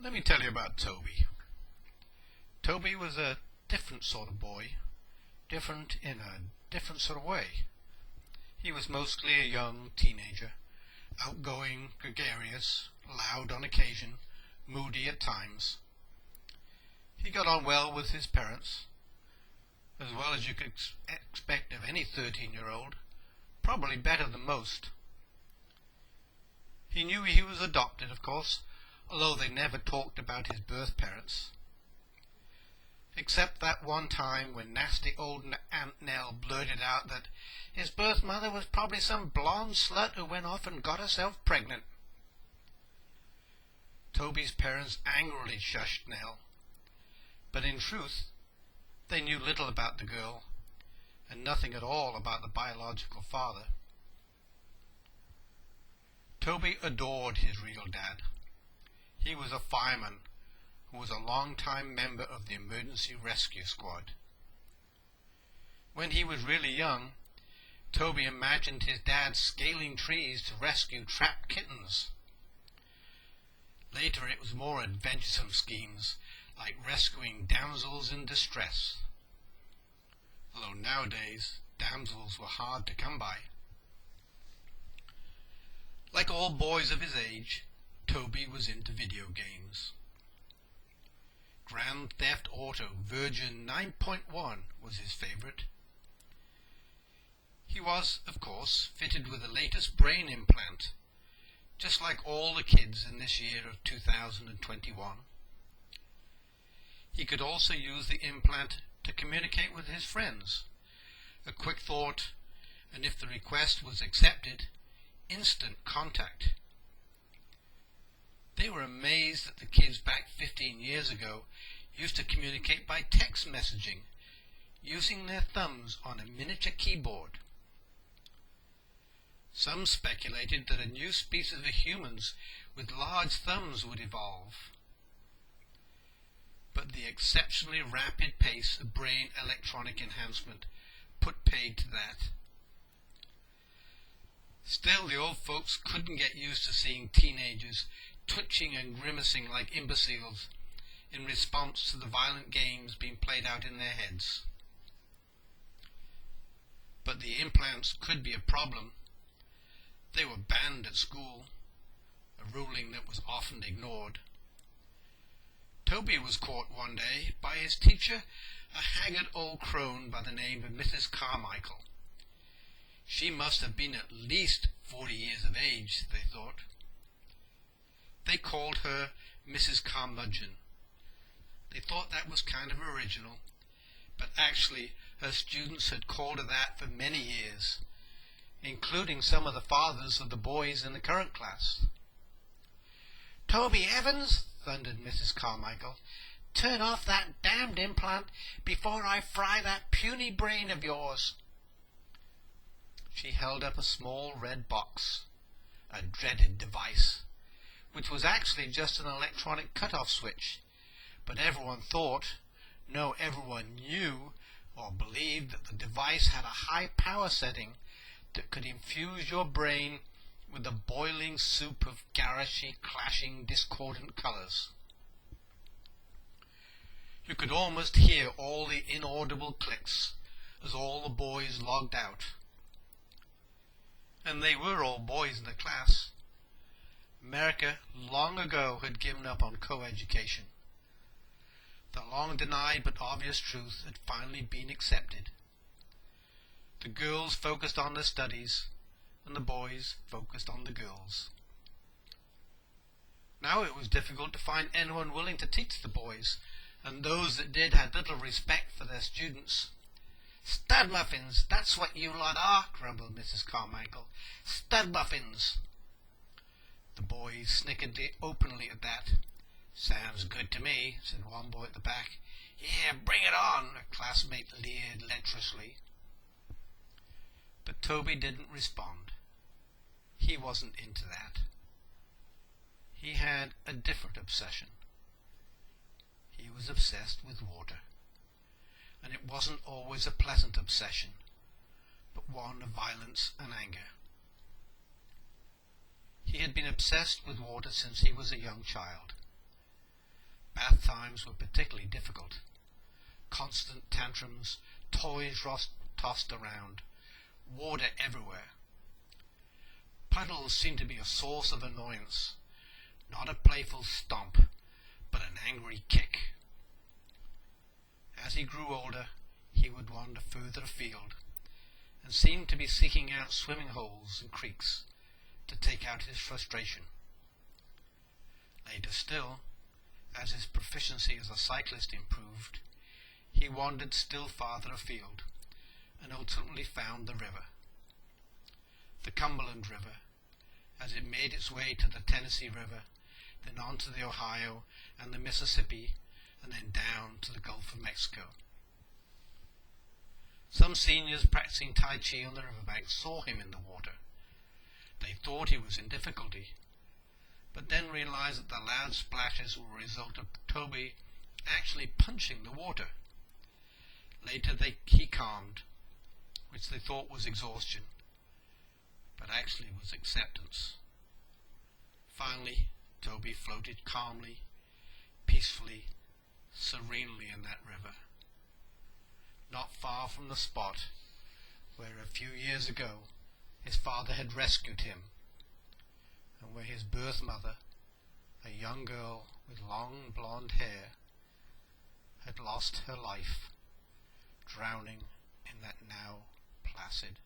Let me tell you about Toby. Toby was a different sort of boy, different in a different sort of way. He was mostly a young teenager, outgoing, gregarious, loud on occasion, moody at times. He got on well with his parents, as well as you could expect of any 13-year-old, probably better than most. He knew he was adopted, of course, although they never talked about his birth parents. Except that one time when nasty old Aunt Nell blurted out that his birth mother was probably some blonde slut who went off and got herself pregnant. Toby's parents angrily shushed Nell, but in truth they knew little about the girl and nothing at all about the biological father. Toby adored his real dad. He was a fireman who was a long-time member of the emergency rescue squad. When he was really young, Toby imagined his dad scaling trees to rescue trapped kittens. Later it was more adventuresome schemes, like rescuing damsels in distress. Although nowadays, damsels were hard to come by. Like all boys of his age, Toby was into video games. Grand Theft Auto Version 9.1 was his favourite. He was, of course, fitted with the latest brain implant, just like all the kids in this year of 2021. He could also use the implant to communicate with his friends. A quick thought, and if the request was accepted, instant contact. They were amazed that the kids back 15 years ago used to communicate by text messaging, using their thumbs on a miniature keyboard. Some speculated that a new species of humans with large thumbs would evolve. But the exceptionally rapid pace of brain electronic enhancement put paid to that. Still, the old folks couldn't get used to seeing teenagers twitching and grimacing like imbeciles in response to the violent games being played out in their heads. But the implants could be a problem. They were banned at school, a ruling that was often ignored. Toby was caught one day by his teacher, a haggard old crone by the name of Mrs. Carmichael. She must have been at least 40 years of age, they thought. They called her Mrs. Carmudgeon. They thought that was kind of original, but actually her students had called her that for many years, including some of the fathers of the boys in the current class. "Toby Evans," thundered Mrs. Carmichael, "turn off that damned implant before I fry that puny brain of yours." She held up a small red box, a dreaded device, which was actually just an electronic cut-off switch, but everyone thought, no, everyone knew or believed that the device had a high power setting that could infuse your brain with a boiling soup of garishly clashing discordant colours. You could almost hear all the inaudible clicks as all the boys logged out. And they were all boys in the class. America long ago had given up on co-education. The long-denied but obvious truth had finally been accepted. The girls focused on their studies, and the boys focused on the girls. Now it was difficult to find anyone willing to teach the boys, and those that did had little respect for their students. "Stud muffins, that's what you lot are," grumbled Mrs. Carmichael. "Stud muffins." The boys snickered openly at that. "Sounds good to me," said one boy at the back. "Yeah, bring it on," a classmate leered lecherously. But Toby didn't respond. He wasn't into that. He had a different obsession. He was obsessed with water. And it wasn't always a pleasant obsession, but one of violence and anger. He had been obsessed with water since he was a young child. Bath times were particularly difficult. Constant tantrums, toys tossed around, water everywhere. Puddles seemed to be a source of annoyance, not a playful stomp, but an angry kick. As he grew older, he would wander further afield, and seemed to be seeking out swimming holes and creeks to take out his frustration. Later still, as his proficiency as a cyclist improved, he wandered still farther afield, and ultimately found the river. The Cumberland River, as it made its way to the Tennessee River, then on to the Ohio and the Mississippi, and then down to the Gulf of Mexico. Some seniors practicing Tai Chi on the riverbank saw him in the water. They thought he was in difficulty, but then realized that the loud splashes were a result of Toby actually punching the water. Later he calmed, which they thought was exhaustion, but actually was acceptance. Finally, Toby floated calmly, peacefully, serenely in that river, not far from the spot where a few years ago his father had rescued him, and where his birth mother, a young girl with long blonde hair, had lost her life, drowning in that now placid